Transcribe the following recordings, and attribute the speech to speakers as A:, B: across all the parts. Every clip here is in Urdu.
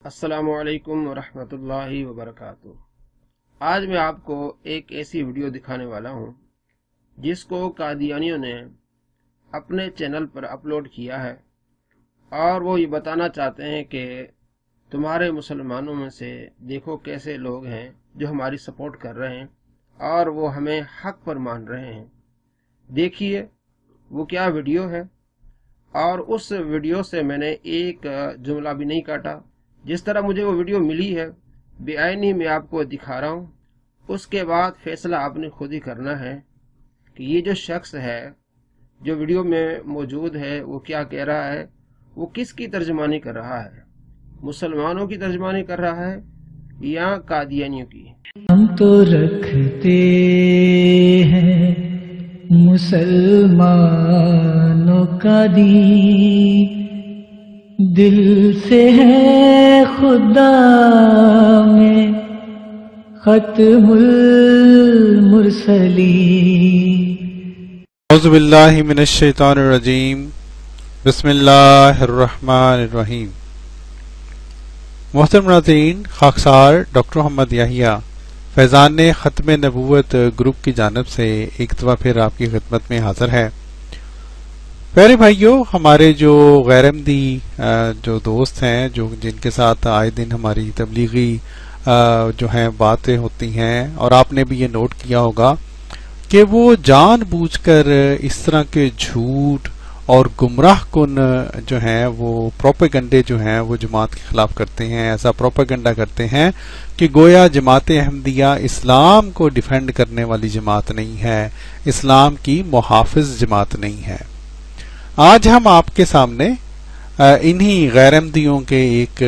A: السلام علیکم ورحمۃ اللہ وبرکاتہ۔ آج میں آپ کو ایک ایسی ویڈیو دکھانے والا ہوں جس کو قادیانیوں نے اپنے چینل پر اپلوڈ کیا ہے، اور وہ یہ بتانا چاہتے ہیں کہ تمہارے مسلمانوں میں سے دیکھو کیسے لوگ ہیں جو ہماری سپورٹ کر رہے ہیں اور وہ ہمیں حق پر مان رہے ہیں۔ دیکھیے وہ کیا ویڈیو ہے، اور اس ویڈیو سے میں نے ایک جملہ بھی نہیں کاٹا۔ جس طرح مجھے وہ ویڈیو ملی ہے بے عینی میں آپ کو دکھا رہا ہوں۔ اس کے بعد فیصلہ آپ نے خود ہی کرنا ہے کہ یہ جو شخص ہے جو ویڈیو میں موجود ہے وہ کیا کہہ رہا ہے، وہ کس کی ترجمانی کر رہا ہے، مسلمانوں کی ترجمانی کر رہا ہے یا قادیانیوں کی۔
B: ہم تو رکھتے ہیں مسلمانوں کا دین، دل سے ہے خدا میں ختم المرسلین۔
C: اعوذ باللہ من الشیطان الرجیم، بسم اللہ الرحمن الرحیم۔ محترم ناظرین، خاکسار ڈاکٹر محمد یحییٰ فیضان ختم نبوت گروپ کی جانب سے ایک دفعہ پھر آپ کی خدمت میں حاضر ہے۔ پیارے بھائیوں، ہمارے جو غیر احمدی جو دوست ہیں، جو جن کے ساتھ آئے دن ہماری تبلیغی جو ہیں باتیں ہوتی ہیں، اور آپ نے بھی یہ نوٹ کیا ہوگا کہ وہ جان بوجھ کر اس طرح کے جھوٹ اور گمراہ کن جو ہیں وہ پروپیگنڈے جو ہیں وہ جماعت کے خلاف کرتے ہیں۔ ایسا پروپیگنڈا کرتے ہیں کہ گویا جماعت احمدیہ اسلام کو ڈیفینڈ کرنے والی جماعت نہیں ہے، اسلام کی محافظ جماعت نہیں ہے۔ آج ہم آپ کے سامنے انہی غیر احمدیوں کے ایک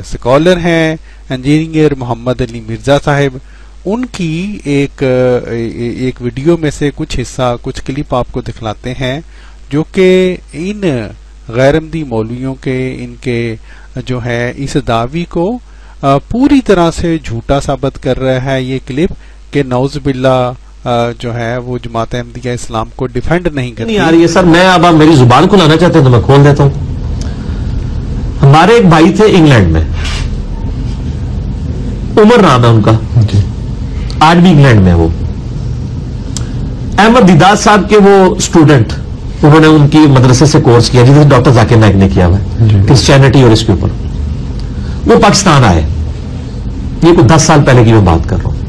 C: سکالر ہیں، انجینئر محمد علی مرزا صاحب، ان کی ایک ویڈیو میں سے کچھ حصہ، کچھ کلپ آپ کو دکھلاتے ہیں جو کہ ان غیر احمدی مولویوں کے، ان کے جو ہے اس دعوی کو پوری طرح سے جھوٹا ثابت کر رہا ہے۔ یہ کلپ کہ نعوذ باللہ جو ہے وہ جماعت احمدیہ اسلام کو ڈیفینڈ نہیں کرتی۔
D: نہیں آ رہی ہے سر، میں اب آپ میری زبان کو لانا چاہتے ہیں تو میں کھول دیتا ہوں۔ ہمارے ایک بھائی تھے انگلینڈ میں، عمر نام ہے ان کا، آج بھی انگلینڈ میں وہ احمد دیدار صاحب کے وہ اسٹوڈنٹ، انہوں نے ان کی مدرسے سے کورس کیا جسے ڈاکٹر ذاکر نائک نے کیا ہوا ہے کرسچینٹی اور اس کے اوپر۔ وہ پاکستان آئے، یہ کوئی 10 سال پہلے کی میں بات کر رہا ہوں۔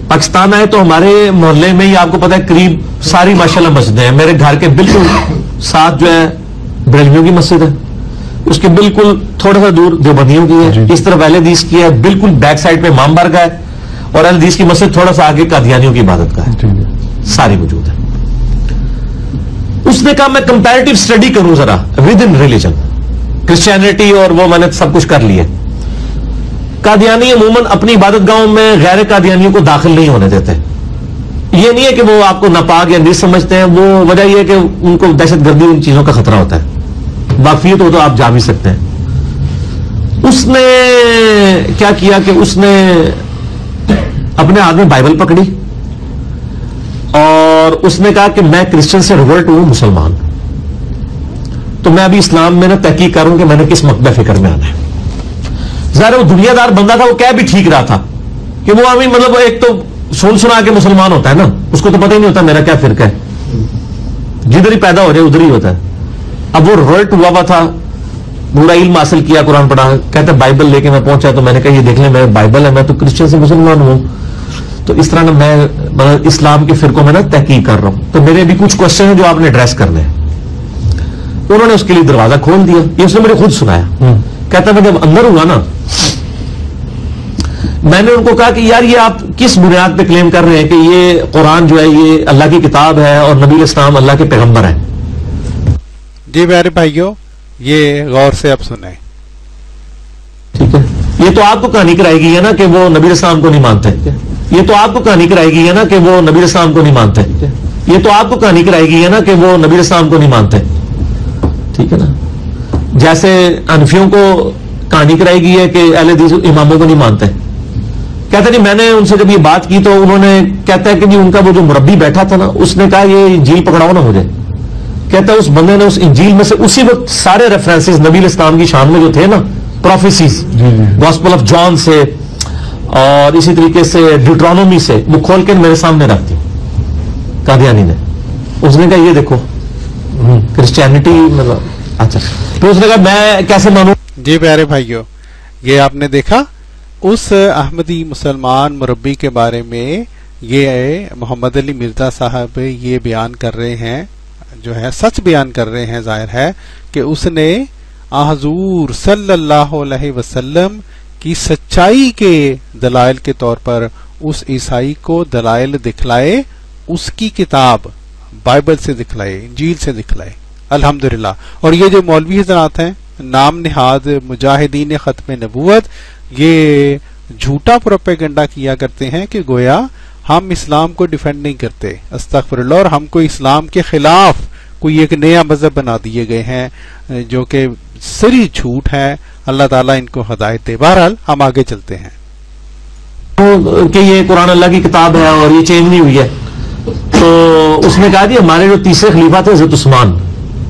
D: پاکستان آئے تو ہمارے محلے میں ہی آپ کو پتا ہے قریب ساری ماشاءاللہ مسجدیں ہیں۔ میرے گھر کے بالکل ساتھ جو ہے بریلویوں کی مسجد ہے، اس کے بالکل تھوڑا سا دور دیوبندیوں کی ہے، اس طرف اہل حدیث کی ہے، بالکل بیک سائڈ پہ امام بارگاہ ہے، اور اہل حدیث کی مسجد تھوڑا سا آگے قادیانیوں کی عبادت کا ہے، ساری موجود ہے۔ اس نے کہا میں کمپیریٹو اسٹڈی کروں ذرا ود ان ریلیجن، کرسچینٹی اور وہ میں نے سب کچھ کر لیا۔ قادیانی عموماً اپنی عبادت گاہوں میں غیر قادیانیوں کو داخل نہیں ہونے دیتے۔ یہ نہیں ہے کہ وہ آپ کو ناپاک یا نیز سمجھتے ہیں، وہ وجہ یہ ہے کہ ان کو دہشت گردی ان چیزوں کا خطرہ ہوتا ہے۔ واقفیت ہو تو آپ جا بھی سکتے ہیں۔ اس نے کیا کیا کہ اس نے اپنے ہاتھ میں بائبل پکڑی اور اس نے کہا کہ میں کرسچن سے ریورٹ ہوں مسلمان، تو میں ابھی اسلام میں نا تحقیق کروں کہ میں نے کس مقبہ فکر میں آنا ہے۔ ظاہر وہ دنیا دار بندہ تھا، وہ کہہ بھی ٹھیک رہا تھا کہ وہ آمین، مطلب ایک تو سنا کے مسلمان ہوتا ہے نا، اس کو تو پتہ ہی نہیں ہوتا میرا کیا فرقہ ہے، جدھر ہی پیدا ہو جائے ادھر ہی ہوتا ہے۔ اب وہ ریورٹ ہوا تھا، پورا علم حاصل کیا، قرآن پڑھا، کہتا ہے بائبل لے کے میں پہنچا، تو میں نے کہا یہ دیکھ لیں میرا بائبل ہے، میں تو کرسچن سے مسلمان ہوں۔ تو اس طرح میں اسلام کے فرقوں میں نا تحقیق کر رہا ہوں، تو میرے بھی کچھ کوشچن ہیں جو آپ نے ایڈریس کرنے ہیں۔ انہوں نے اس کے لیے دروازہ کھول دیا، یہ اس نے مجھے خود سنایا۔ کہتا میں جب اندر ہوا نا، میں نے ان کو کہا کہ یار یہ آپ کس بنیاد پہ کلیم کر رہے ہیں کہ یہ قرآن جو ہے یہ اللہ کی کتاب ہے اور نبی اسلام اللہ کے پیغمبر ہیں؟
C: جی میرے بھائیوں، یہ غور سے اب سنیں۔
D: ٹھیک ہے، یہ تو آپ کو کہانی کرائے گی ہے نا کہ وہ نبی اسلام کو نہیں مانتے، یہ تو آپ کو کہانی کرائے گی ہے نا کہ وہ نبی اسلام کو نہیں مانتے، یہ تو آپ کو کہانی کرائے گی ہے نا کہ وہ نبی اسلام کو نہیں مانتے، ٹھیک ہے نا۔ جیسے حنفیوں کو کہانی کرائی گئی ہے کہ اہل حدیث اماموں کو نہیں مانتے۔ کہتا جی میں نے ان سے جب یہ بات کی تو انہوں نے کہتا ہے کہ جی ان کا وہ جو مربی بیٹھا تھا نا، اس نے کہا یہ جھیل پکڑاؤ نا مجھے، کہتا ہے اس بندے نے اس انجیل میں سے اسی وقت سارے ریفرنسز نبی علیہ السلام کی شان میں جو تھے نا، پروفیسیز، گاسپل آف جان سے اور اسی طریقے سے ڈیوٹرانومی سے، وہ کھول کے میرے سامنے رکھ دی قادیانی نے. اس نے کہا یہ دیکھو کرسچینٹی مطلب اچھا. پھر اس نے کہا میں کیسے مانوں.
C: جی پیارے بھائیوں، یہ آپ نے دیکھا اس احمدی مسلمان مربی کے بارے میں یہ محمد علی مرزا صاحب یہ بیان کر رہے ہیں، جو ہے سچ بیان کر رہے ہیں. ظاہر ہے کہ اس نے حضور صلی اللہ علیہ وسلم کی سچائی کے دلائل کے طور پر اس عیسائی کو دلائل دکھلائے، اس کی کتاب بائبل سے دکھلائے، انجیل سے دکھلائے. الحمدللہ. اور یہ جو مولوی حضرات ہیں نام نہاد مجاہدین ختم نبوت، یہ جھوٹا پروپیگنڈا کیا کرتے ہیں کہ گویا ہم اسلام کو ڈیفینڈ نہیں کرتے، استغفر اللہ، اور ہم کو اسلام کے خلاف کوئی ایک نیا مذہب بنا دیے گئے ہیں، جو کہ سری جھوٹ ہے. اللہ تعالیٰ ان کو ہدایت دے. بہرحال ہم آگے چلتے ہیں
D: کہ یہ قرآن اللہ کی کتاب ہے اور یہ چینج نہیں ہوئی ہے. تو اس نے کہا جی ہمارے جو تیسرے خلیفہ تھے حضرت عثمان،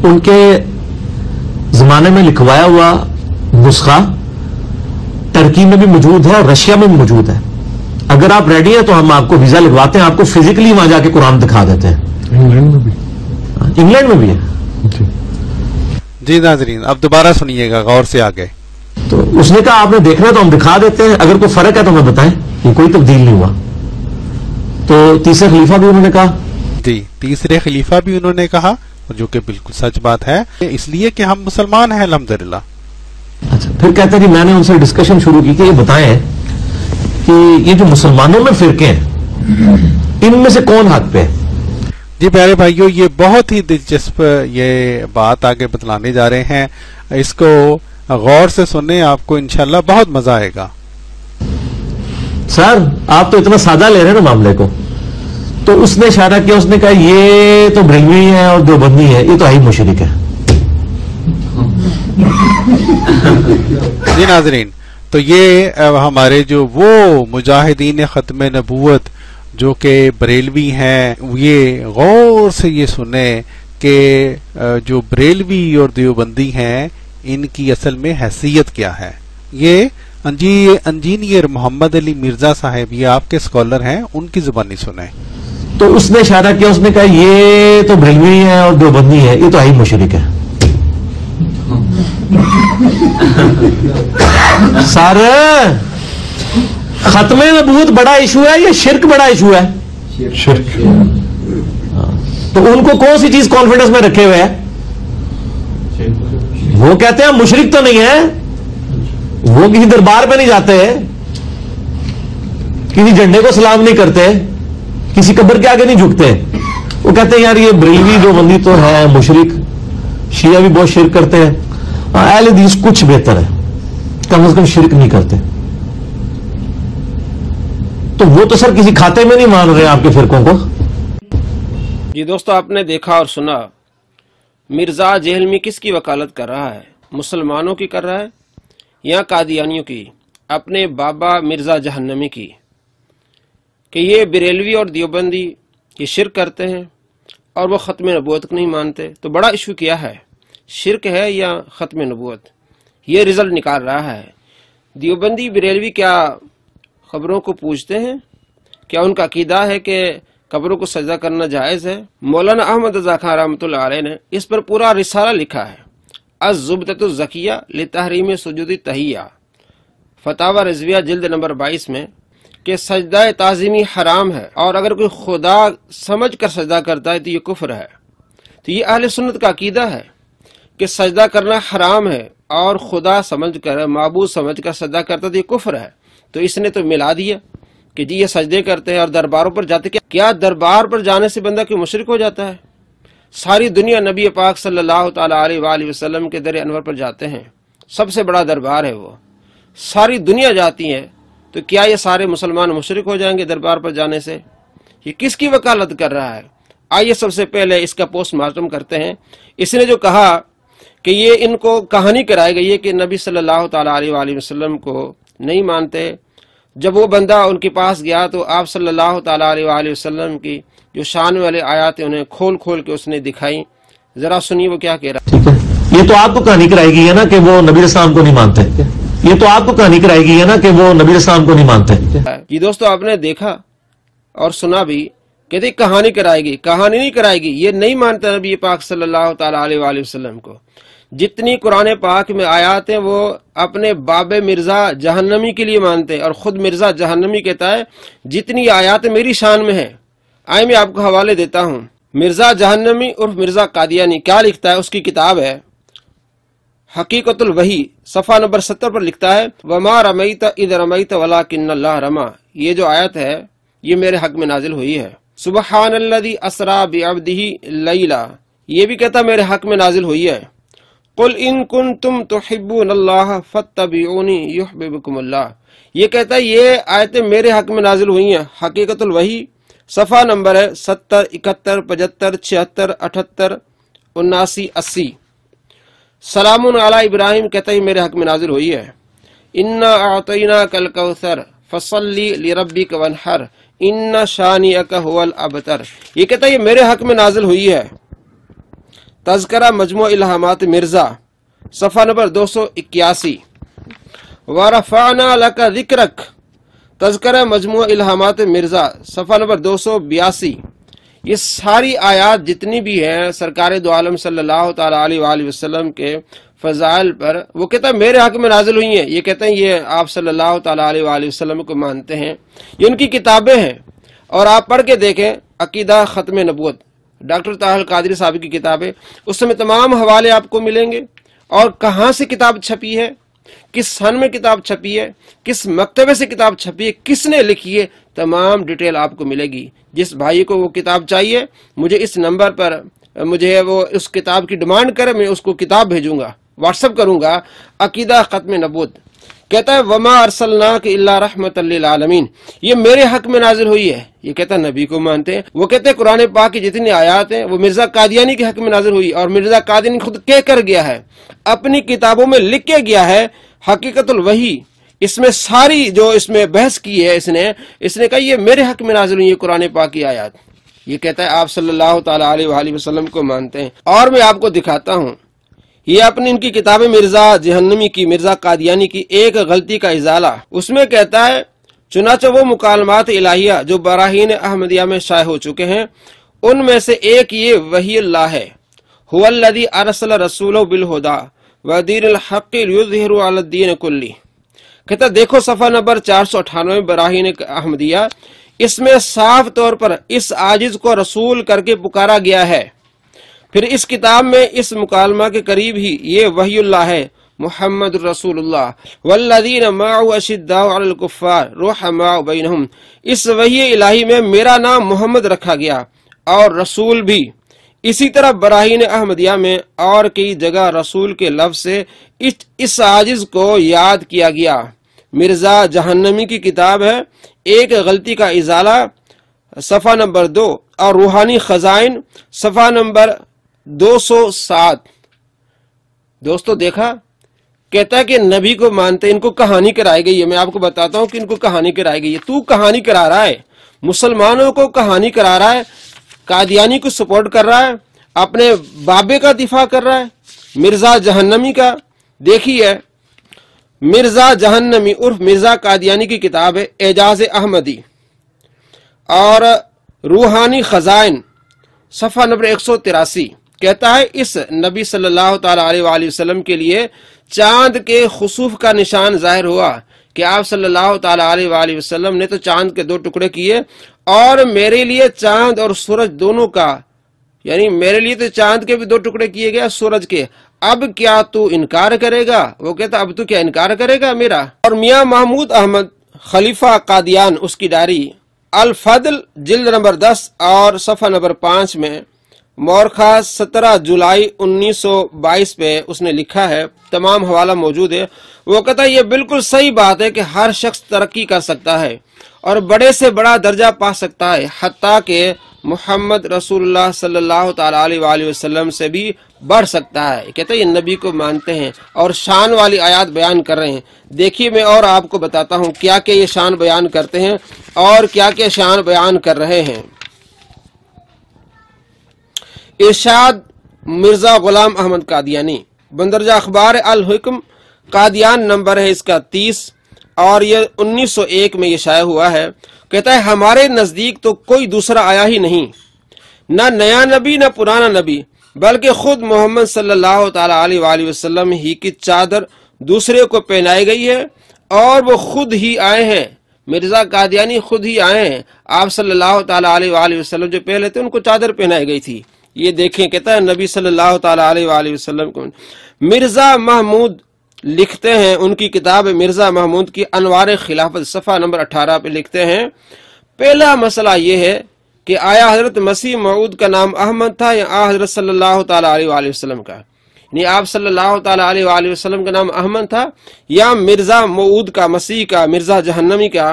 D: ان کے زمانے میں لکھوایا ہوا نسخہ ترکی میں بھی موجود ہے اور رشیا میں بھی موجود ہے. اگر آپ ریڈی ہیں تو ہم آپ کو ویزا لگواتے ہیں، آپ کو فزیکلی وہاں جا کے قرآن دکھا دیتے ہیں. انگلینڈ میں بھی ہے.
C: جی ناظرین اب دوبارہ سنیے گا غور سے آگے.
D: تو اس نے کہا آپ نے دیکھنا تو ہم دکھا دیتے ہیں، اگر کوئی فرق ہے تو ہمیں بتائیں. یہ کوئی تبدیل نہیں ہوا. تو تیسرے خلیفہ بھی انہوں نے کہا.
C: جی تیسرے خلیفہ بھی انہوں نے کہا، جو کہ بالکل سچ بات ہے، اس لیے کہ ہم مسلمان ہیں الحمدللہ.
D: اچھا پھر کہتے ہیں جی میں نے ان سے ڈسکشن شروع کی کہ یہ بتائیں کہ یہ جو مسلمانوں میں فرقے ہیں ان میں سے کون حق پہ ہے.
C: جی پیارے بھائیوں، یہ بہت ہی دلچسپ یہ بات آگے بتلانے جا رہے ہیں. اس کو غور سے سنیں، آپ کو انشاءاللہ بہت مزہ آئے گا.
D: سر آپ تو اتنا سادہ لے رہے ہیں نا معاملے کو. تو اس نے اشارہ کیا، اس نے کہا یہ تو بریلوی ہے اور دیوبندی ہے، یہ تو ہی مشرک ہے.
C: جی ناظرین، تو یہ ہمارے جو وہ مجاہدین ختم نبوت جو کہ بریلوی ہیں، یہ غور سے یہ سنیں کہ جو بریلوی اور دیوبندی ہیں ان کی اصل میں حیثیت کیا ہے. یہ انجینئر محمد علی مرزا صاحب، یہ آپ کے اسکالر ہیں، ان کی زبانی سنیں.
D: تو اس نے اشارہ کیا، اس نے کہا یہ تو بریلوی ہے اور دیوبندی ہے، یہ تو ہی مشرک ہے. سر ختم نبوت بڑا ایشو ہے یا شرک بڑا ایشو ہے؟ شرک. تو ان کو کون سی چیز کانفیڈنس میں رکھے ہوئے ہیں؟ وہ کہتے ہیں مشرک تو نہیں ہے، وہ کسی دربار پہ نہیں جاتے، کسی جھنڈے کو سلام نہیں کرتے، کسی قبر کے آگے نہیں جھکتے. وہ کہتے ہیں یار یہ بریلوی جو بندی تو ہے مشرک، شیعہ بھی بہت شرک کرتے ہیں، اہل حدیث کچھ بہتر ہے، کم از کم شرک نہیں کرتے. تو وہ تو سر کسی کھاتے میں نہیں مان رہے آپ کے فرقوں کو.
A: جی دوستو، آپ نے دیکھا اور سنا مرزا جہلمی کس کی وکالت کر رہا ہے؟ مسلمانوں کی کر رہا ہے یا قادیانیوں کی، اپنے بابا مرزا جہنمی کی، کہ یہ بریلوی اور دیوبندی یہ شرک کرتے ہیں اور وہ ختم نبوت کو نہیں مانتے. تو بڑا ایشو کیا ہے، شرک ہے یا ختم نبوت؟ یہ رزلٹ نکال رہا ہے. دیوبندی بریلوی کیا قبروں کو پوجتے ہیں؟ کیا ان کا عقیدہ ہے کہ قبروں کو سجدہ کرنا جائز ہے؟ مولانا احمد رضا خان رحمۃ اللہ علیہ نے اس پر پورا رسالہ لکھا ہے، الزبدۃ الزکیہ لتحریم سجود تحیہ، فتاوی رضویہ جلد نمبر 22 میں، کہ سجدہ تعظیمی حرام ہے، اور اگر کوئی خدا سمجھ کر سجدہ کرتا ہے تو یہ کفر ہے. تو یہ اہل سنت کا عقیدہ ہے کہ سجدہ کرنا حرام ہے، اور خدا سمجھ کر، معبود سمجھ کر سجدہ کرتا تو یہ کفر ہے. تو اس نے تو ملا دیا کہ جی یہ سجدے کرتے ہیں اور درباروں پر جاتے. کیا دربار پر جانے سے بندہ کوئی مشرک ہو جاتا ہے؟ ساری دنیا نبی پاک صلی اللہ تعالیٰ علیہ وآلہ وسلم کے در انور پر جاتے ہیں، سب سے بڑا دربار ہے وہ، ساری دنیا جاتی ہے. تو کیا یہ سارے مسلمان مشرک ہو جائیں گے دربار پر جانے سے؟ یہ کس کی وکالت کر رہا ہے؟ آئیے سب سے پہلے اس کا پوسٹ مارٹم کرتے ہیں. اس نے جو کہا کہ یہ ان کو کہانی کرائی گئی ہے کہ نبی صلی اللہ تعالیٰ علیہ وآلہ وسلم کو نہیں مانتے. جب وہ بندہ ان کے پاس گیا تو آپ صلی اللہ تعالیٰ علیہ وآلہ وسلم کی جو شان والے آیات انہیں کھول کھول کے اس نے دکھائی. ذرا سنیے وہ کیا کہہ رہا
D: ٹھیک ہے، یہ تو آپ کو کہانی کرائی گئی ہے نا کہ وہ نبی اسلام کو نہیں مانتے، یہ تو آپ کو کہانی کرائی گئی ہے نا کہ وہ نبی اسلام کو نہیں مانتے۔
A: ہے۔ یہ دوستو آپ نے دیکھا اور سنا بھی، کہتے کہانی کرائے گی، کہانی نہیں کرائے گی، یہ نہیں مانتا نبی پاک صلی اللہ تعالی علیہ وآلہ وسلم کو۔ جتنی قرآن پاک میں آیات ہیں وہ اپنے باب مرزا جہنمی کے لیے مانتے ہیں، اور خود مرزا جہنمی کہتا ہے جتنی آیات میری شان میں ہیں۔ آئے میں آپ کو حوالے دیتا ہوں، مرزا جہنمی عرف مرزا قادیانی کیا لکھتا ہے، اس کی کتاب ہے حقیقت الوحی، صفحہ نمبر 70 پر لکھتا ہے وما رمیت اذ رمیت ولکن اللہ رما۔ یہ جو آیت ہے یہ میرے حق میں نازل ہوئی ہے۔ سبحان الذی اسرا بعبدہ لیلا، یہ بھی کہتا میرے حق میں نازل ہوئی ہے۔ قل ان کنتم تحبون اللہ فاتبعونی یحببکم اللہ، یہ کہتا ہے یہ آیتیں میرے حق میں نازل ہوئی ہیں۔ حقیقت الوحی صفحہ نمبر ہے 70، 71، 75، 76، 78، 79، 80۔ سلام علی ابراہیم کہتا ہے میرے حق میں نازل ہوئی ہے۔ انا اعطیناک الکوثر فصلی لربک وانحر ان شانئک هو الابتر، یہ کہتا ہے یہ میرے حق میں نازل ہوئی ہے۔ تذکرہ مجموع الہامات مرزا صفحہ نمبر 281۔ ورفعنا لک ذکرک، تذکرہ مجموع الہامات مرزا صفحہ نمبر 282۔ یہ ساری آیات جتنی بھی ہیں سرکار دو عالم صلی اللہ تعالی علیہ وآلہ وسلم کے فضائل پر، وہ کہتا ہے میرے حق میں نازل ہوئی ہیں۔ یہ کہتے ہیں یہ آپ صلی اللہ تعالی علیہ وآلہ وسلم کو مانتے ہیں، یہ ان کی کتابیں ہیں، اور آپ پڑھ کے دیکھیں عقیدہ ختم نبوت ڈاکٹر طاہر القادری صاحب کی کتاب ہے، اس میں تمام حوالے آپ کو ملیں گے، اور کہاں سے کتاب چھپی ہے، کس سن میں کتاب چھپی ہے، کس مکتبے سے کتاب چھپی ہے، کس نے لکھی ہے، تمام ڈیٹیل آپ کو ملے گی۔ جس بھائی کو وہ کتاب چاہیے مجھے اس نمبر پر مجھے وہ اس کتاب کی ڈیمانڈ کرے، میں اس کو کتاب بھیجوں گا، واٹس ایپ کروں گا۔ عقیدہ ختم نبوت کہتا ہے وما ارسلناک الا رحمۃ للعالمین، یہ میرے حق میں نازل ہوئی ہے۔ یہ کہتا ہے نبی کو مانتے ہیں، وہ کہتے ہیں قرآن پاک کی جتنی آیات ہیں وہ مرزا قادیانی کے حق میں نازل ہوئی، اور مرزا قادیانی خود کہہ کر گیا ہے، اپنی کتابوں میں لکھ کے گیا ہے حقیقت الوحی، اس میں ساری جو اس میں بحث کی ہے اس نے کہا یہ میرے حق میں نازل ہوئی ہے قرآن پاک کی آیات۔ یہ کہتا ہے آپ صلی اللہ تعالی علیہ وآلہ وسلم کو مانتے ہیں۔ اور میں آپ کو دکھاتا ہوں، یہ اپنی ان کی کتاب مرزا جہنمی کی، مرزا قادیانی کی ایک غلطی کا ازالہ، اس میں کہتا ہے چنانچہ وہ مکالمات الہیہ جو براہین احمدیہ میں شائع ہو چکے ہیں ان میں سے ایک یہ وحی اللہ ہے، هو الذی ارسل رسولہ بالہدی ودین الحق لیظہرہ علی الدین کلہ۔ کہتا دیکھو صفحہ نمبر 498 براہین احمدیہ، اس میں صاف طور پر اس عاجز کو رسول کر کے پکارا گیا ہے۔ پھر اس کتاب میں اس مکالمہ کے قریب ہی یہ وحی اللہ ہے، محمد رسول اللہ والذین معه اشداء علی الکفار رحماء بینہم، اس وحی الہی میں میرا نام محمد رکھا گیا اور رسول بھی۔ اسی طرح براہین احمدیہ میں اور کئی جگہ رسول کے لفظ سے اس عاجز کو یاد کیا گیا۔ مرزا جہنمی کی کتاب ہے ایک غلطی کا ازالہ صفحہ نمبر 2، اور روحانی خزائن صفحہ نمبر 207۔ دوستو دیکھا، کہتا ہے کہ نبی کو مانتے، ان کو کہانی کرائی گئی ہے۔ میں آپ کو بتاتا ہوں کہ ان کو کہانی کرائی گئی ہے۔ تو کہانی کرا رہا ہے، مسلمانوں کو کہانی کرا رہا ہے، قادیانی کو سپورٹ کر رہا ہے، اپنے بابے کا دفاع کر رہا ہے، مرزا جہنمی کا۔ دیکھیے مرزا جہنمی عرف مرزا قادیانی کی کتاب ہے اعجاز احمدی اور روحانی خزائن صفحہ نمبر 183، کہتا ہے اس نبی صلی اللہ تعالی علیہ وآلہ وسلم کے لیے چاند کے خسوف کا نشان ظاہر ہوا کہ آپ صلی اللہ تعالی علیہ وآلہ وسلم نے تو چاند کے 2 ٹکڑے کیے، اور میرے لیے چاند اور سورج دونوں کا، یعنی میرے لیے تو چاند کے بھی 2 ٹکڑے کیے گئے سورج کے، اب کیا تو انکار کرے گا؟ وہ کہتا اب تو کیا انکار کرے گا میرا؟ اور میاں محمود احمد خلیفہ قادیان، اس کی ڈائری الفضل جلد نمبر 10 اور صفحہ نمبر 5 میں مورخہ 17 جولائی 1922 پہ اس نے لکھا ہے، تمام حوالہ موجود ہے۔ وہ کہتا ہے یہ بالکل صحیح بات ہے کہ ہر شخص ترقی کر سکتا ہے اور بڑے سے بڑا درجہ پا سکتا ہے، حتیٰ کہ محمد رسول اللہ صلی اللہ تعالی علیہ وآلہ وسلم سے بھی بڑھ سکتا ہے۔ کہتا ہے یہ نبی کو مانتے ہیں اور شان والی آیات بیان کر رہے ہیں۔ دیکھیے میں اور آپ کو بتاتا ہوں کیا کہ یہ شان بیان کرتے ہیں اور کیا کہ شان بیان کر رہے ہیں۔ ارشاد مرزا غلام احمد قادیانی، بندرجہ اخبار الحکم قادیان، نمبر ہے اس کا 30 اور یہ 1901 میں یہ شائع ہوا ہے۔ کہتا ہے ہمارے نزدیک تو کوئی دوسرا آیا ہی نہیں، نہ نیا نبی نہ پرانا نبی، بلکہ خود محمد صلی اللہ تعالی علیہ وآلہ وسلم ہی کی چادر دوسرے کو پہنائی گئی ہے اور وہ خود ہی آئے ہیں۔ مرزا قادیانی خود ہی آئے ہیں، آپ صلی اللہ تعالی علیہ وآلہ وسلم جو پہلے تھے ان کو چادر پہنائی گئی تھی۔ یہ دیکھیں، کہتا ہے نبی صلی اللہ تعالی علیہ وآلہ وسلم کو۔ مرزا محمود لکھتے ہیں، ان کی کتاب مرزا محمود کی انوار خلافت صفحہ نمبر 18 پہ لکھتے ہیں، پہلا مسئلہ یہ ہے کہ آیا حضرت مسیح موعود کا نام احمد تھا یا حضرت صلی اللہ تعالی علیہ وآلہ وسلم کا؟ یعنی آپ صلی اللہ تعالی علیہ وآلہ وسلم کا نام احمد تھا یا مرزا موعود کا، مسیح کا، مرزا جہنمی کا؟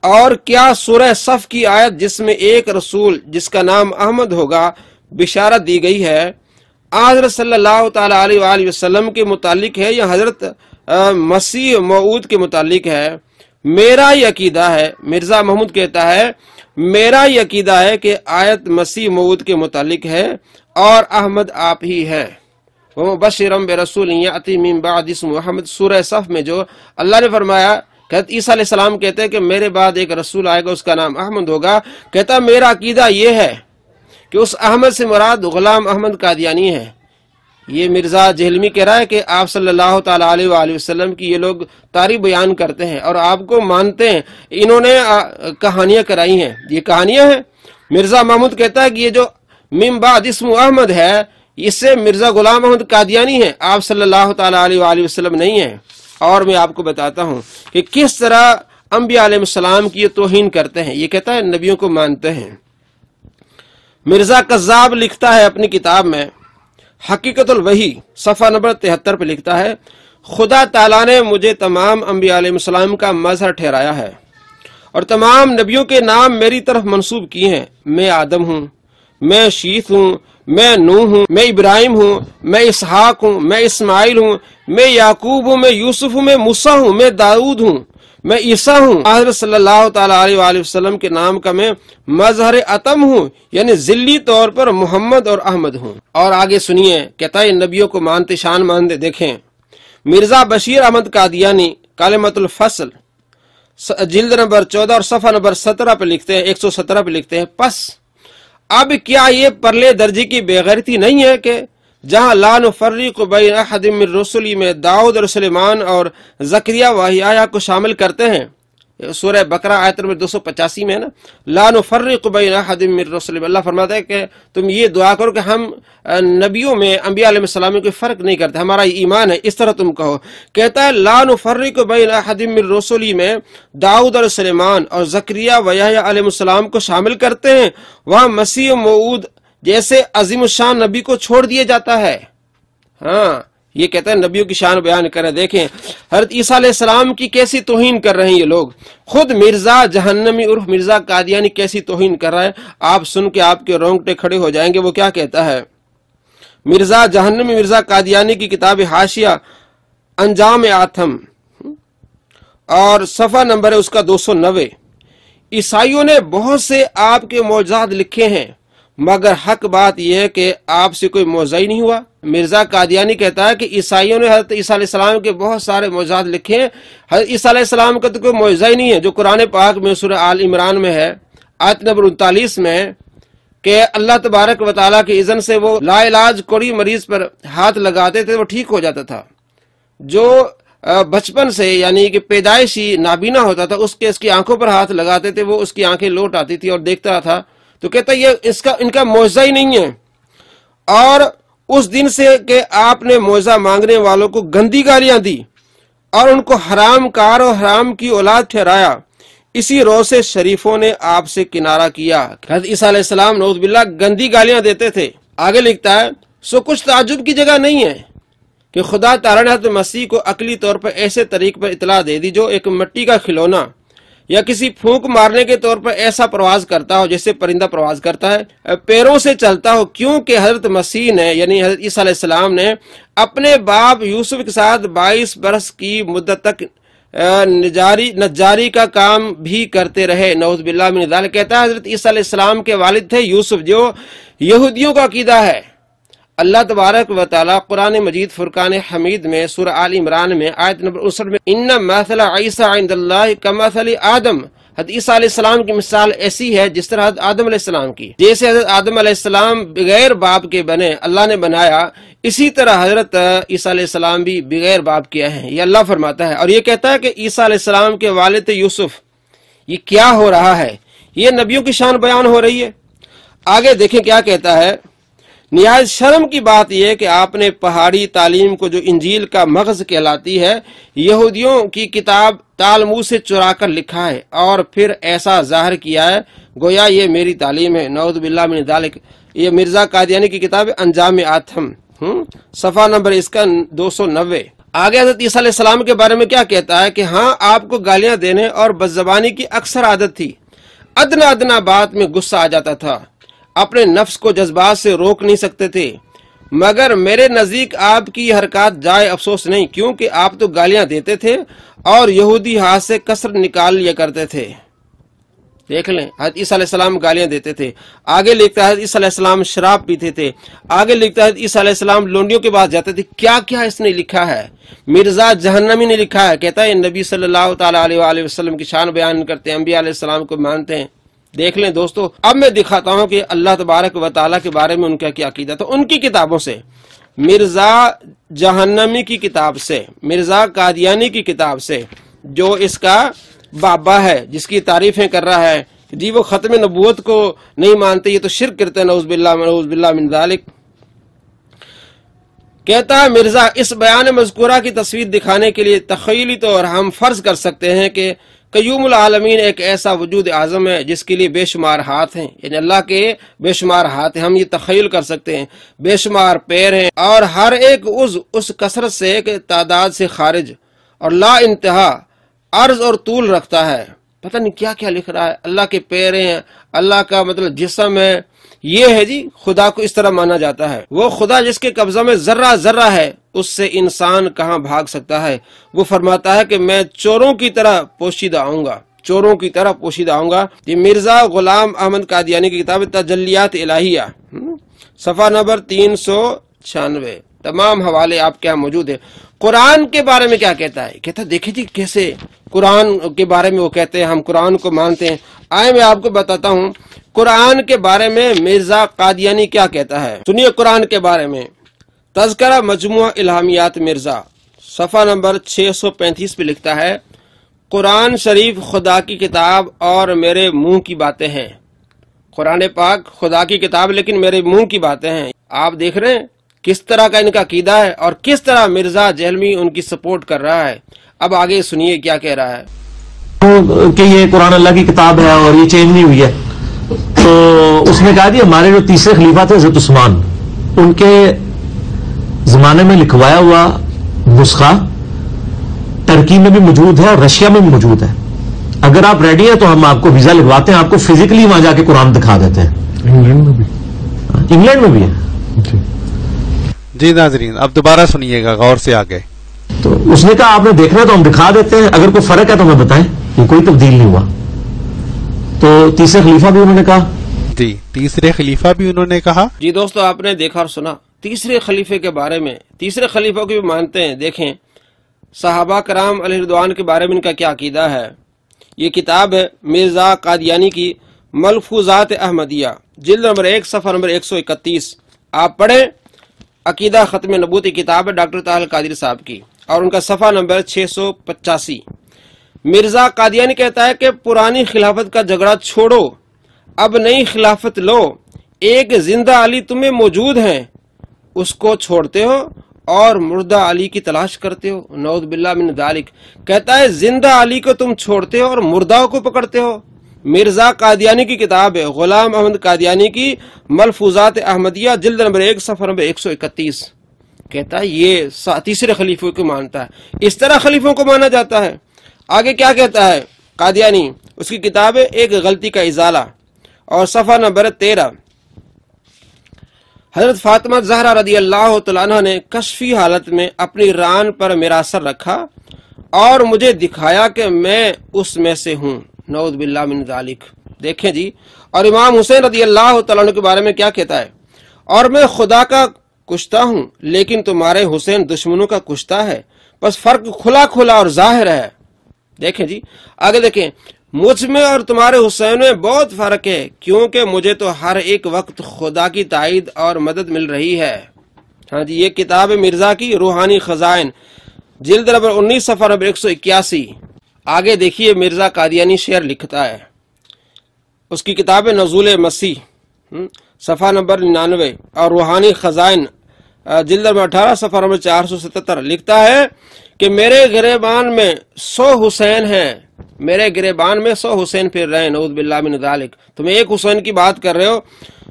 A: اور کیا سورہ صف کی آیت جس میں ایک رسول جس کا نام احمد ہوگا بشارت دی گئی ہے حضرت صلی اللہ تعالی علیہ وآلہ وسلم کے متعلق ہے یا حضرت مسیح موعود کے متعلق ہے؟ میرا یہ عقیدہ ہے، مرزا محمود کہتا ہے، میرا یہ عقیدہ ہے کہ آیت مسیح موعود کے متعلق ہے اور احمد آپ ہی ہے۔ وَمُبَشِّرًا بِرَسُولٍ يَأْتِي مِن بَعْدِهِ اسْمُهُ احمد، سورہ صف میں جو اللہ نے فرمایا، کہتے عیسیٰ علیہ السلام کہتے ہیں کہ میرے بعد ایک رسول آئے گا اس کا نام احمد ہوگا، کہتا میرا عقیدہ یہ ہے کہ اس احمد سے مراد غلام احمد قادیانی ہے۔ یہ مرزا جہلمی کہہ رہا ہے کہ آپ صلی اللہ تعالی علیہ وآلہ وسلم کی یہ لوگ تعریف بیان کرتے ہیں اور آپ کو مانتے ہیں، انہوں نے کہانیاں کرائی ہیں، یہ کہانیاں ہیں۔ مرزا محمود کہتا ہے کہ یہ جو من بعد اسم احمد ہے اس سے مرزا غلام احمد قادیانی ہے، آپ صلی اللہ تعالی علیہ وآلہ وسلم نہیں ہیں۔ اور میں آپ کو بتاتا ہوں کہ کس طرح انبیاء علیہ السلام کی یہ توہین کرتے ہیں۔ یہ کہتا ہے نبیوں کو مانتے ہیں۔ مرزا کذاب لکھتا ہے اپنی کتاب میں حقیقت الوحی صفحہ نمبر 73 پہ لکھتا ہے، خدا تعالیٰ نے مجھے تمام انبیاء علیہ السلام کا مظہر ٹھہرایا ہے اور تمام نبیوں کے نام میری طرف منسوب کیے ہیں۔ میں آدم ہوں، میں شیث ہوں، میں نوح ہوں، میں ابراہیم ہوں، میں اسحاق ہوں، میں اسماعیل ہوں، میں یعقوب ہوں، میں یوسف ہوں، میں موسیٰ ہوں، میں داؤد ہوں، میں عیسیٰ ہوں۔ حضرت صلی اللہ تعالی علیہ وآلہ وسلم کے نام کا میں مظہر اتم ہوں، یعنی ذلی طور پر محمد اور احمد ہوں۔ اور آگے سنیے، کہتا ہے نبیوں کو مانتے، شان مانتے۔ دیکھیں مرزا بشیر احمد قادیانی کلمۃ الفصل جلد نمبر 14 اور صفحہ نمبر 17 پہ لکھتے ہیں، 117 پہ لکھتے ہیں، پس اب کیا یہ پرلے درجے کی بے غیرتی نہیں ہے کہ جہاں لا نفرق بین احد من رسلی میں داؤد اور سلیمان اور زکریہ و یحییٰ کو شامل کرتے ہیں؟ سورہ بقرہ آیت نمبر 285 میں ہے نا، لا نفرق بین احد من رسلی، اللہ فرماتا ہے کہ تم یہ دعا کرو کہ ہم نبیوں میں، انبیاء علیہ السلام میں کوئی فرق نہیں کرتے، ہمارا یہ ایمان ہے، اس طرح تم کہو۔ کہتا ہے لا نفرق بین احد من رسلی میں داؤد اور سلیمان اور زکریہ و یحییٰ علیہ السلام کو شامل کرتے ہیں، وہاں مسیح موعود جیسے عظیم الشان نبی کو چھوڑ دیا جاتا ہے۔ ہاں یہ کہتا ہے نبیوں کی شان بیان کریں۔ دیکھیں حضرت عیسیٰ علیہ السلام کی کیسی توہین کر رہے ہیں یہ لوگ، خود مرزا جہنمی عرف مرزا قادیانی کیسی توہین کر رہا ہے، آپ سن کے آپ کے رونگٹے کھڑے ہو جائیں گے۔ وہ کیا کہتا ہے مرزا جہنمی مرزا قادیانی کی کتاب حاشیہ انجام آتم اور صفحہ نمبر ہے اس کا 290، عیسائیوں نے بہت سے آپ کے معجزات لکھے ہیں مگر حق بات یہ ہے کہ آپ سے کوئی معجزہ ہی نہیں ہوا۔ مرزا قادیانی کہتا ہے کہ عیسائیوں نے حضرت عیسیٰ علیہ السلام کے بہت سارے معجزات لکھے ہیں، حضرت عیسیٰ علیہ السلام کا تو کوئی معجزہ ہی نہیں ہے، جو قرآن پاک میں سورہ آل عمران میں ہے آیت نمبر 39 میں کہ اللہ تبارک و تعالیٰ کی اذن سے وہ لا علاج کوڑی مریض پر ہاتھ لگاتے تھے، وہ ٹھیک ہو جاتا تھا۔ جو بچپن سے یعنی کہ پیدائشی نابینا ہوتا تھا اس کی آنکھوں پر ہاتھ لگاتے تھے، وہ اس کی آنکھیں لوٹ آتی تھی اور دیکھتا تھا۔ تو کہتا ہے یہ ان کا معجزہ ہی نہیں ہے۔ اور اس دن سے کہ آپ نے معجزہ مانگنے والوں کو گندی گالیاں دی اور ان کو حرام کار اور حرام کی اولاد ٹھہرایا، اسی روز سے شریفوں نے آپ سے کنارہ کیا۔ حضرت عیسیٰ علیہ السلام نعوذ باللہ گندی گالیاں دیتے تھے۔ آگے لکھتا ہے سو کچھ تعجب کی جگہ نہیں ہے کہ خدا تعالیٰ نے حضرت مسیح کو عقلی طور پر ایسے طریق پر اطلاع دے دی جو ایک مٹی کا کھلونا یا کسی پھونک مارنے کے طور پر ایسا پرواز کرتا ہو جیسے پرندہ پرواز کرتا ہے، پیروں سے چلتا ہو، کیونکہ حضرت مسیح نے یعنی حضرت عیسیٰ علیہ السلام نے اپنے باپ یوسف کے ساتھ 22 برس کی مدت تک نجاری کا کام بھی کرتے رہے۔ نعوذ باللہ من ذالک۔ کہتا ہے حضرت عیسیٰ علیہ السلام کے والد تھے یوسف، جو یہودیوں کا عقیدہ ہے، اللہ تبارک و تعالی قرآن مجید فرقان حمید میں سورہ آل عمران میں آیت نمبر 59 میں ان مثل عیسیٰ عند اللہ کمثل آدم، حضرت عیسیٰ علیہ السلام کی مثال ایسی ہے جس طرح حضرت آدم علیہ السلام کی، جیسے حضرت آدم علیہ السلام بغیر باپ کے بنے اللہ نے بنایا، اسی طرح حضرت عیسیٰ علیہ السلام بھی بغیر باپ کے ہیں، یہ اللہ فرماتا ہے۔ اور یہ کہتا ہے کہ عیسیٰ علیہ السلام کے والد یوسف، یہ کیا ہو رہا ہے؟ یہ نبیوں کی شان بیان ہو رہی ہے۔ آگے دیکھیں کیا کہتا ہے، نہایت شرم کی بات یہ کہ آپ نے پہاڑی تعلیم کو جو انجیل کا مغز کہلاتی ہے یہودیوں کی کتاب تالمود سے چرا کر لکھا ہے اور پھر ایسا ظاہر کیا ہے گویا یہ میری تعلیم ہے، نعوذ باللہ من ذالک۔ یہ مرزا قادیانی کی کتاب انجام آتم، صفحہ نمبر اس کا 290۔ آگے حضرت عیسیٰ علیہ السلام کے بارے میں کیا کہتا ہے کہ ہاں آپ کو گالیاں دینے اور بدزبانی کی اکثر عادت تھی، ادنا ادنا بات میں غصہ آ جاتا تھا، اپنے نفس کو جذبات سے روک نہیں سکتے تھے، مگر میرے نزدیک آپ کی یہ حرکات جائے افسوس نہیں، کیونکہ آپ تو گالیاں دیتے تھے اور یہودی ہاتھ سے کسر نکال لیا کرتے تھے۔ دیکھ لیں، حضرت عیسیٰ علیہ السلام گالیاں دیتے تھے۔ آگے لکھتا ہے حضرت عیسیٰ علیہ السلام شراب پیتے تھے۔ آگے لکھتا ہے حضرت عیسیٰ علیہ السلام لونڈیوں کے پاس جاتے تھے۔ کیا کیا اس نے لکھا ہے، مرزا جہنمی نے لکھا ہے، کہتا ہے نبی صلی اللہ تعالیٰ علیہ وآلہ وسلم کی شان بیان کرتے ہیں، انبیاء علیہ السلام کو مانتے ہیں۔ دیکھ لیں دوستو، اب میں دکھاتا ہوں کہ اللہ تبارک و تعالیٰ کے بارے میں ان کا کیا عقیدہ تھا۔ ان کی کتابوں سے، مرزا جہنمی کی کتاب سے، مرزا قادیانی کی کتاب سے، جو اس کا بابا ہے، جس کی تعریفیں کر رہا ہے، جی وہ ختم نبوت کو نہیں مانتے، یہ تو شرک کرتے ہیں، نعوذ باللہ من ذالک۔ کہتا ہے مرزا اس بیان مذکورہ کی تصویر دکھانے کے لیے تخیلی طور ہم فرض کر سکتے ہیں کہ قیوم العالمین ایک ایسا وجود اعظم ہے جس کے لیے بے شمار ہاتھ ہیں، یعنی اللہ کے بے شمار ہاتھ ہیں، ہم یہ تخیل کر سکتے ہیں، بے شمار پیر ہیں، اور ہر ایک اس کثرت سے ایک تعداد سے خارج اور لا انتہا عرض اور طول رکھتا ہے۔ پتہ نہیں کیا کیا لکھ رہا ہے، اللہ کے پیر ہیں، اللہ کا مطلب جسم ہے، یہ ہے جی خدا کو اس طرح مانا جاتا ہے۔ وہ خدا جس کے قبضہ میں ذرہ ذرہ ہے، اس سے انسان کہاں بھاگ سکتا ہے؟ وہ فرماتا ہے کہ میں چوروں کی طرح پوشیدہ آؤں گا، چوروں کی طرح پوشیدہ آؤں گا۔ یہ مرزا غلام احمد قادیانی کی کتاب تجلیات الہیہ، صفحہ نمبر 396، تمام حوالے آپ کے یہاں موجود ہیں۔ قرآن کے بارے میں کیا کہتا ہے؟ کہتا ہے دیکھیں جی کیسے قرآن کے بارے میں وہ کہتے ہیں ہم قرآن کو مانتے ہیں۔ آئے میں آپ کو بتاتا ہوں قرآن کے بارے میں مرزا قادیانی کیا کہتا ہے، سنیے قرآن کے بارے میں۔ تذکرہ مجموعہ الہامیات مرزا، صفحہ نمبر 635 پہ لکھتا ہے قرآن شریف خدا کی کتاب اور میرے منہ کی باتیں ہیں۔ قرآن پاک خدا کی کتاب لیکن میرے منہ کی باتیں ہیں۔ آپ دیکھ رہے ہیں کس طرح کا ان کا عقیدہ ہے اور کس طرح مرزا جہلمی ان کی سپورٹ کر رہا ہے۔ اب آگے سنیے کیا کہہ رہا ہے
D: کہ یہ قرآن اللہ کی کتاب ہے اور یہ چینج نہیں ہوئی ہے، تو اس نے کہا جی ہمارے جو تیسرے خلیفہ تھے حضرت عثمان، ان کے زمانے میں لکھوایا ہوا نسخہ ترکی میں بھی موجود ہے اور رشیا میں بھی موجود ہے، اگر آپ ریڈی ہیں تو ہم آپ کو ویزا لگواتے ہیں، آپ کو فزیکلی وہاں جا کے قرآن دکھا دیتے ہیں۔ انگلینڈ میں بھی ہے
C: جی ناظرین، اب دوبارہ سنیے گا غور سے آگے۔
D: تو اس نے کہا آپ نے دیکھنا ہے تو ہم دکھا دیتے ہیں، اگر کوئی فرق ہے تو ہمیں بتائیں، یہ کوئی تبدیل نہیں ہوا۔ تو تیسرے خلیفہ بھی انہوں نے کہا،
C: جی تیسرے خلیفہ بھی انہوں نے کہا۔
A: جی دوستو آپ نے دیکھا اور سنا تیسرے خلیفے کے بارے میں، تیسرے خلیفہ کو بھی مانتے ہیں۔ دیکھیں صحابہ کرام علیہ رضوان کے بارے میں ان کا کیا عقیدہ ہے۔ یہ کتاب ہے مرزا قادیانی کی ملفوظات احمدیہ، جلد نمبر 1 صفحہ نمبر 131، آپ پڑھیں۔ عقیدہ ختم نبوت کی کتاب ہے ڈاکٹر طاہر القادری صاحب کی، اور ان کا صفحہ نمبر 685۔ مرزا قادیانی کہتا ہے کہ پرانی خلافت کا جھگڑا چھوڑو، اب نئی خلافت لو، ایک زندہ علی تمہیں موجود ہیں، اس کو چھوڑتے ہو اور مردہ علی کی تلاش کرتے ہو، نعوذ باللہ من ذالک۔ کہتا ہے زندہ علی کو تم چھوڑتے ہو اور مردہ کو پکڑتے ہو۔ مرزا قادیانی کی کتاب ہے غلام احمد قادیانی کی ملفوظات احمدیہ، جلد نمبر 1 صفحہ نمبر 131۔ کہتا ہے یہ تیسرے خلیفوں کو مانتا ہے، اس طرح خلیفوں کو مانا جاتا ہے۔ آگے کیا کہتا ہے قادیانی، اس کی کتاب ہے ایک غلطی کا ازالہ، اور صفحہ نمبر 13۔ حضرت فاطمہ زہرا رضی اللہ تعالیٰ عنہ نے کشفی حالت میں اپنی ران پر میرا سر رکھا اور مجھے دکھایا کہ میں اس میں سے ہوں، نعوذ باللہ من ذالک۔ دیکھیں جی، اور امام حسین رضی اللہ تعالیٰ عنہ کے بارے میں کیا کہتا ہے، اور میں خدا کا کشتا ہوں لیکن تمہارے حسین دشمنوں کا کشتا ہے، بس فرق کھلا کھلا اور ظاہر ہے۔ دیکھیں جی آگے دیکھیں، مجھ میں اور تمہارے حسین میں بہت فرق ہے، کیونکہ مجھے تو ہر ایک وقت خدا کی تائید اور مدد مل رہی ہے۔ ہاں جی، یہ کتاب ہے مرزا کی روحانی خزائن، جلد نمبر 19 صفحہ نمبر 181۔ آگے دیکھیے مرزا قادیانی شعر لکھتا ہے، اس کی کتاب ہے نزول مسیح، صفحہ نمبر 99، اور روحانی خزائن جلد نمبر 18 صفحہ نمبر 477 لکھتا ہے کہ میرے گریبان میں 100 حسین ہیں، میرے گریبان میں 100 حسین پھر رہے ہیں، نعوذ باللہ من ذالک۔ تم ایک حسین کی بات کر رہے ہو،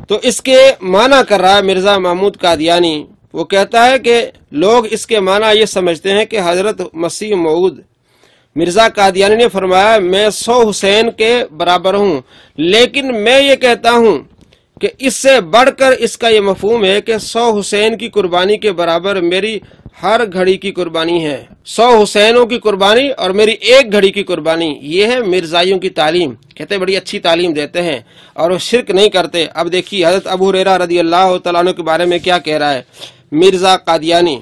A: تو اس کے معنی کر رہا ہے مرزا محمود قادیانی۔ وہ کہتا ہے کہ لوگ اس کے معنی یہ سمجھتے ہیں کہ حضرت مسیح موعود مرزا قادیانی نے فرمایا میں 100 حسین کے برابر ہوں، لیکن میں یہ کہتا ہوں کہ اس سے بڑھ کر اس کا یہ مفہوم ہے کہ 100 حسین کی قربانی کے برابر میری ہر گھڑی کی قربانی ہے، 100 حسینوں کی قربانی اور میری ایک گھڑی کی قربانی۔ یہ ہے مرزائیوں کی تعلیم، کہتے ہیں بڑی اچھی تعلیم دیتے ہیں اور وہ شرک نہیں کرتے۔ اب دیکھیے حضرت ابو ہریرہ رضی اللہ تعالیٰ عنہ کے بارے میں کیا کہہ رہا ہے مرزا قادیانی۔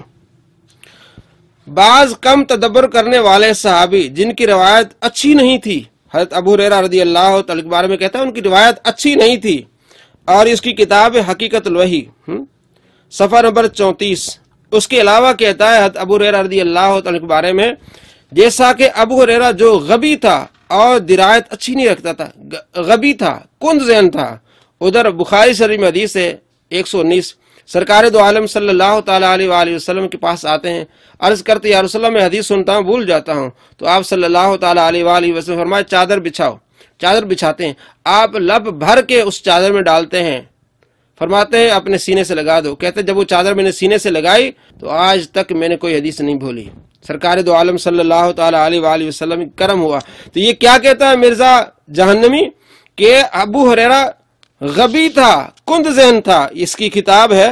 A: بعض کم تدبر کرنے والے صحابی جن کی روایت اچھی نہیں تھی، حضرت ابو ہریرہ رضی اللہ تعالیٰ کے بارے میں کہتا ہے ان کی روایت اچھی نہیں تھی، اور اس کی کتاب حقیقت الوحی صفحہ نمبر 34۔ اس کے علاوہ کہتا ہے حضرت ابو ہریرہ رضی اللہ تعالیٰ کے بارے میں، جیسا کہ ابو ہریرہ جو غبی تھا اور درایت اچھی نہیں رکھتا تھا، غبی تھا، کند ذہن تھا۔ ادھر بخاری شریف میں حدیث ہے 119، سرکار دو عالم صلی اللہ تعالیٰ علیہ وآلہ وسلم کے پاس آتے ہیں، عرض کرتے یا رسول اللہ میں حدیث سنتا ہوں بھول جاتا ہوں، تو آپ صلی اللہ تعالیٰ علیہ وآلہ وسلم فرمائے چادر بچھاؤ، چادر بچھاتے ہیں، آپ لب بھر کے اس چادر میں ڈالتے ہیں، فرماتے ہیں اپنے سینے سے لگا دو۔ کہتے ہیں جب وہ چادر میں نے سینے سے لگائی تو آج تک میں نے کوئی حدیث نہیں بھولی۔ سرکار دو عالم صلی اللہ تعالیٰ علیہ وآلہ وسلم کرم ہوا۔ تو یہ کیا کہتا ہے مرزا جہنمی کہ ابو ہریرہ غبی تھا، کند ذہن تھا۔ اس کی کتاب ہے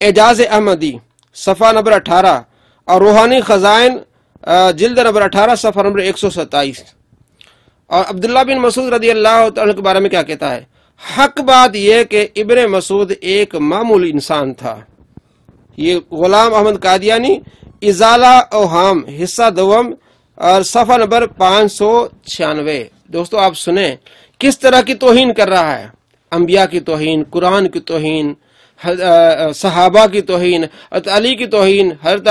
A: اعجاز احمدی صفحہ نمبر 18 اور روحانی خزائن جلد نمبر 18 صفحہ نمبر 127۔ اور عبداللہ بن مسعود رضی اللہ عنہ کے بارے میں کیا کہتا ہے، حق بات یہ کہ ابن مسعود ایک معمولی انسان تھا۔ یہ غلام احمد قادیانی ازالہ اوہام حصہ دوم اور صفحہ نمبر 596۔ دوستو آپ سنیں کس طرح کی توہین کر رہا ہے، انبیاء کی توہین، قرآن کی توہین، صحابہ کی توہین، حضرت علی کی توہین، حضرت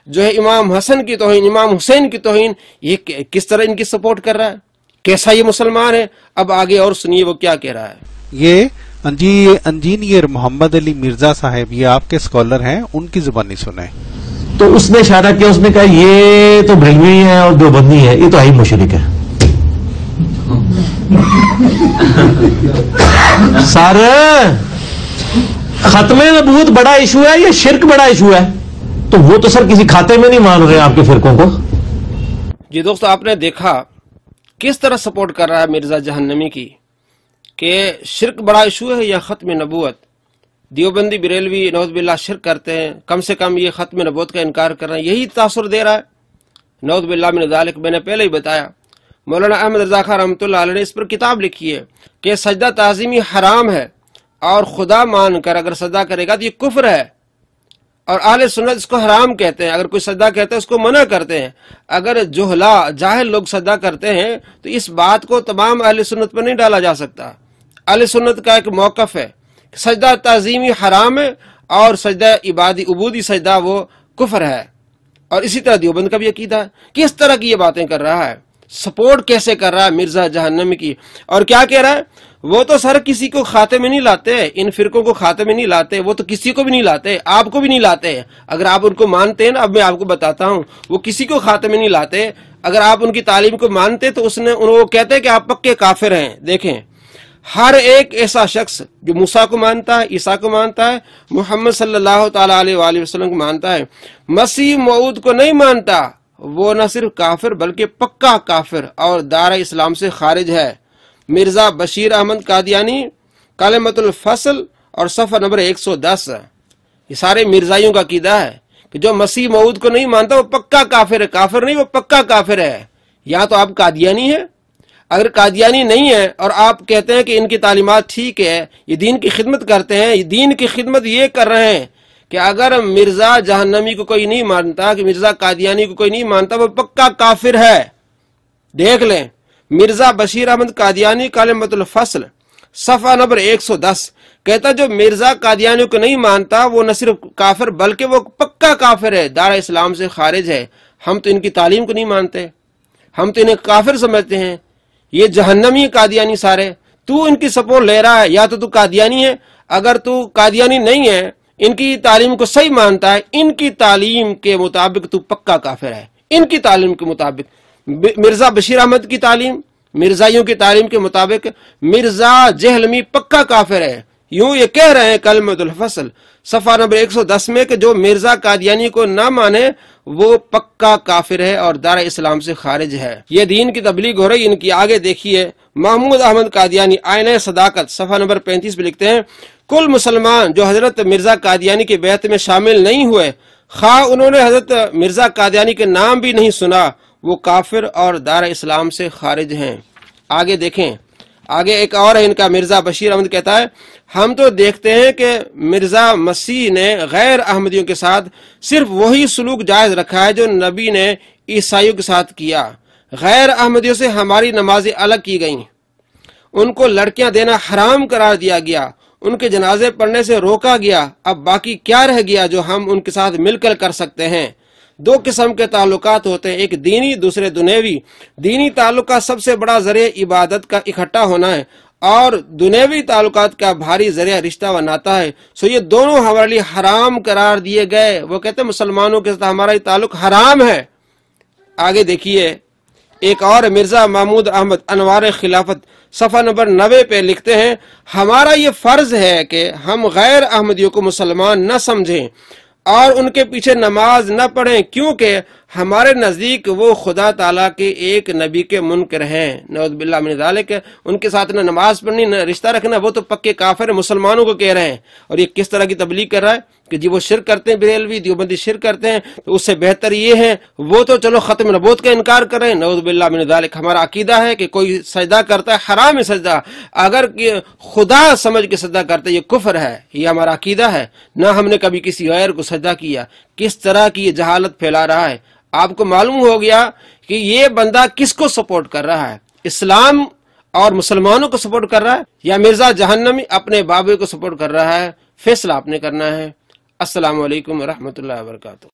A: جو ہے امام حسن کی توہین، امام حسین کی توہین۔ یہ کس طرح ان کی سپورٹ کر رہا ہے، کیسا یہ مسلمان ہے۔ اب آگے اور سنیے وہ کیا کہہ رہا ہے۔
C: یہ انجینئر محمد علی مرزا صاحب یہ آپ کے اسکالر ہیں، ان کی زبانی سنیں۔
D: تو اس نے اشارہ کیا، اس نے کہا یہ تو بریلوی ہے اور دیوبندی ہے، یہ تو ہی مشرک ہے۔ سر ختم نبوت بڑا ایشو ہے یا شرک بڑا ایشو ہے؟ تو وہ تو سر کسی کھاتے میں نہیں مان رہے آپ کے فرقوں کو۔
A: جی دوستو آپ نے دیکھا کس طرح سپورٹ کر رہا ہے مرزا جہنمی کی کہ شرک بڑا ایشو ہے یا ختم نبوت۔ دیوبندی بریلوی نعوذ باللہ شرک کرتے ہیں، کم سے کم یہ ختم نبوت کا انکار کر رہے ہیں، یہی تاثر دے رہا ہے نعوذ باللہ من ذالک۔ میں نے پہلے ہی بتایا مولانا احمد رضا خان رحمۃ اللہ علیہ نے اس پر کتاب لکھی ہے کہ سجدہ تعظیمی حرام ہے، اور خدا مان کر اگر سجدہ کرے گا تو یہ کفر ہے، اور اہل سنت اس کو حرام کہتے ہیں۔ اگر کوئی سجدہ کہتا ہے اس کو منع کرتے ہیں۔ اگر جاہل لوگ سجدہ کرتے ہیں تو اس بات کو تمام اہل سنت پر نہیں ڈالا جا سکتا۔ اہل سنت کا ایک موقف ہے کہ سجدہ تعظیمی حرام ہے اور سجدہ عبودی سجدہ وہ کفر ہے، اور اسی طرح دیوبند کا بھی عقیدہ ہے۔ کس طرح کی یہ باتیں کر رہا ہے، سپورٹ کیسے کر رہا ہے مرزا جہنم کی، اور کیا کہہ رہا ہے، وہ تو سر کسی کو کھاتے میں نہیں لاتے، ان فرقوں کو کھاتے میں نہیں لاتے، وہ تو کسی کو بھی نہیں لاتے، آپ کو بھی نہیں لاتے۔ اگر آپ ان کو مانتے ہیں نا، اب میں آپ کو بتاتا ہوں، وہ کسی کو کھاتے میں نہیں لاتے۔ اگر آپ ان کی تعلیم کو مانتے تو وہ کہتے ہیں کہ آپ پکے کافر ہیں۔ دیکھیں ہر ایک ایسا شخص جو موسیٰ کو مانتا ہے، عیسیٰ کو مانتا ہے، محمد صلی اللہ تعالیٰ علیہ وآلہ وسلم کو مانتا ہے، مسیح موعود کو نہیں مانتا، وہ نہ صرف کافر بلکہ پکا کافر اور دائرہ اسلام سے خارج ہے۔ مرزا بشیر احمد قادیانی کلمۃ الفصل اور صفحہ نمبر 110۔ یہ سارے مرزائیوں کا عقیدہ ہے کہ جو مسیح موعود کو نہیں مانتا وہ پکا کافر ہے، کافر نہیں وہ پکا کافر ہے۔ یا تو آپ قادیانی ہیں، اگر قادیانی نہیں ہے اور آپ کہتے ہیں کہ ان کی تعلیمات ٹھیک ہے، یہ دین کی خدمت کرتے ہیں، یہ دین کی خدمت یہ کر رہے ہیں کہ اگر مرزا جہنمی کو کوئی نہیں مانتا، کہ مرزا قادیانی کو کوئی نہیں مانتا، وہ پکا کافر ہے۔ دیکھ لیں مرزا بشیر احمد قادیانی کلمۃ الفصل صفحہ نمبر 110 کہتا جو مرزا قادیانی کو نہیں مانتا وہ نہ صرف کافر بلکہ وہ پکا کافر ہے، دار اسلام سے خارج ہے۔ ہم تو ان کی تعلیم کو نہیں مانتے، ہم تو انہیں کافر سمجھتے ہیں، یہ جہنمی قادیانی سارے، تو ان کی سپورٹ لے رہا ہے، یا تو قادیانی ہے، اگر تو قادیانی نہیں ہے، ان کی تعلیم کو صحیح مانتا ہے، ان کی تعلیم کے مطابق تو پکا کافر ہے۔ ان کی تعلیم کے مطابق مرزا بشیر احمد کی تعلیم، مرزائیوں کی تعلیم کے مطابق مرزا جہلمی پکا کافر ہے۔ یوں یہ کہہ رہے ہیں کلمۃ الفصل صفحہ نمبر 110 میں کہ جو مرزا قادیانی کو نہ مانے وہ پکا کافر ہے اور دار اسلام سے خارج ہے۔ یہ دین کی تبلیغ ہو رہی ان کی۔ آگے دیکھیے محمود احمد قادیانی آئینہ صداقت صفحہ نمبر 35 پہ لکھتے ہیں کل مسلمان جو حضرت مرزا قادیانی کی بیعت میں شامل نہیں ہوئے، خواہ انہوں نے حضرت مرزا قادیانی کے نام بھی نہیں سنا، وہ کافر اور دار اسلام سے خارج ہیں۔ آگے دیکھیں، آگے ایک اور ہے ان کا، مرزا بشیر احمد کہتا ہے ہم تو دیکھتے ہیں کہ مرزا مسیح نے غیر احمدیوں کے ساتھ صرف وہی سلوک جائز رکھا ہے جو نبی نے عیسائیوں کے ساتھ کیا۔ غیر احمدیوں سے ہماری نمازیں الگ کی گئیں، ان کو لڑکیاں دینا حرام قرار دیا گیا، ان کے جنازے پڑھنے سے روکا گیا۔ اب باقی کیا رہ گیا جو ہم ان کے ساتھ مل کر سکتے ہیں؟ دو قسم کے تعلقات ہوتے ہیں، ایک دینی دوسرے دنیوی۔ دینی تعلق کا سب سے بڑا ذریعہ عبادت کا اکٹھا ہونا ہے اور دنیوی تعلقات کا بھاری ذریعہ رشتہ و ناتا ہے، سو یہ دونوں ہمارے لیے حرام قرار دیے گئے۔ وہ کہتے ہیں مسلمانوں کے ساتھ ہمارا یہ تعلق حرام ہے۔ آگے دیکھیے ایک اور مرزا محمود احمد انوار خلافت صفحہ نمبر 90 پہ لکھتے ہیں ہمارا یہ فرض ہے کہ ہم غیر احمدیوں کو مسلمان نہ سمجھیں اور ان کے پیچھے نماز نہ پڑھیں، کیونکہ ہمارے نزدیک وہ خدا تعالیٰ کے ایک نبی کے منکر ہیں۔ نعوذ باللہ من ذالک، ان کے ساتھ نہ نماز پڑھنی نہ رشتہ رکھنا، وہ تو پکے کافر ہیں، مسلمانوں کو کہہ رہے ہیں۔ اور یہ کس طرح کی تبلیغ کر رہا ہے کہ جی وہ شرک کرتے ہیں، بریلوی دیوبندی شرک کرتے ہیں، تو اس سے بہتر یہ ہے وہ تو چلو ختم نبوت کا انکار کر رہے ہیں۔ نعوذ باللہ من ذالک، ہمارا عقیدہ ہے کہ کوئی سجدہ کرتا ہے حرام ہے سجدہ، اگر خدا سمجھ کے سجدہ کرتا ہے یہ کفر ہے، یہ ہمارا عقیدہ ہے، نہ ہم نے کبھی کسی غیر کو سجدہ کیا۔ کس طرح کی یہ جہالت پھیلا رہا ہے۔ آپ کو معلوم ہو گیا کہ یہ بندہ کس کو سپورٹ کر رہا ہے، اسلام اور مسلمانوں کو سپورٹ کر رہا ہے یا مرزا جہنمی اپنے بابے کو سپورٹ کر رہا ہے؟ فیصلہ آپ نے کرنا ہے۔ السلام علیکم ورحمۃ اللہ وبرکاتہ۔